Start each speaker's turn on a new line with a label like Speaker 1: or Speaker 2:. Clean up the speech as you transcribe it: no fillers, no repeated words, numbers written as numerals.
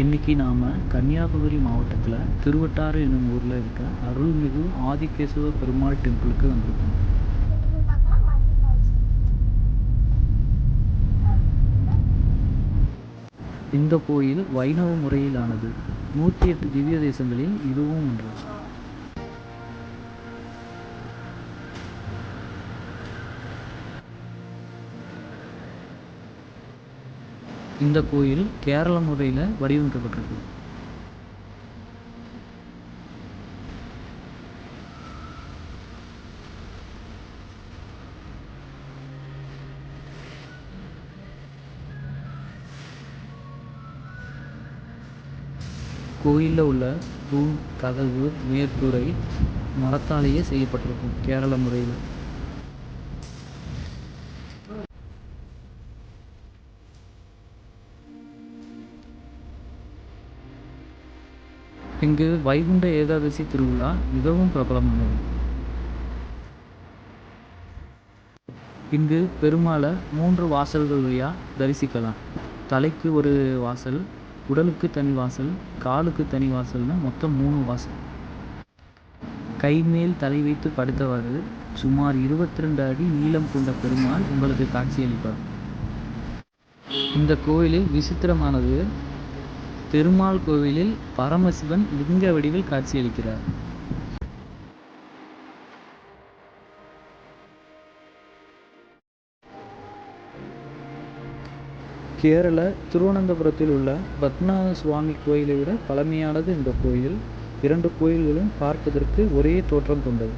Speaker 1: இன்னைக்கு நாம் கன்னியாகுமரி மாவட்டத்தில் திருவட்டாறு என்னும் ஊரில் இருக்க அருள்மிகு ஆதிகேசவ பெருமாள் டெம்பிளுக்கு வந்திருக்கோம். இந்த கோயில் வைணவ முறையிலானது. 108 திவ்ய தேசங்களில் இதுவும் ஒன்று. இந்த கோயில் கேரள முறையில் வடிவமைக்கப்பட்டிருக்கு. கோயிலில் உள்ள தூண், கதவு, மேற்கூரை மரத்தாலேயே செய்யப்பட்டிருக்கும் கேரள முறையில். இங்கு வைகுண்ட ஏகாதசி திருவிழா மிகவும் பிரபலமானது. இங்கு பெருமாளை 3 வாசல்கள் வழியாக தரிசிக்கலாம். தலைக்கு ஒரு வாசல், உடலுக்கு தனி வாசல், காலுக்கு தனி வாசல்னு மொத்தம் 3 வாசல். கை மேல் தலை வைத்து படுத்தவாறு சுமார் 22 அடி நீளம் கொண்ட பெருமாள் உங்களுக்கு காட்சியளிப்பார். இந்த கோயிலில் விசித்திரமானது, பெருமாள் கோவிலில் பரமசிவன் லிங்க வடிவில் காட்சியளிக்கிறார். கேரள திருவனந்தபுரத்தில் உள்ள பத்மநாத சுவாமி கோயிலை விட பழமையானது இந்த கோயில். 2 கோயில்களும் பார்ப்பதற்கு ஒரே தோற்றம் கொண்டது.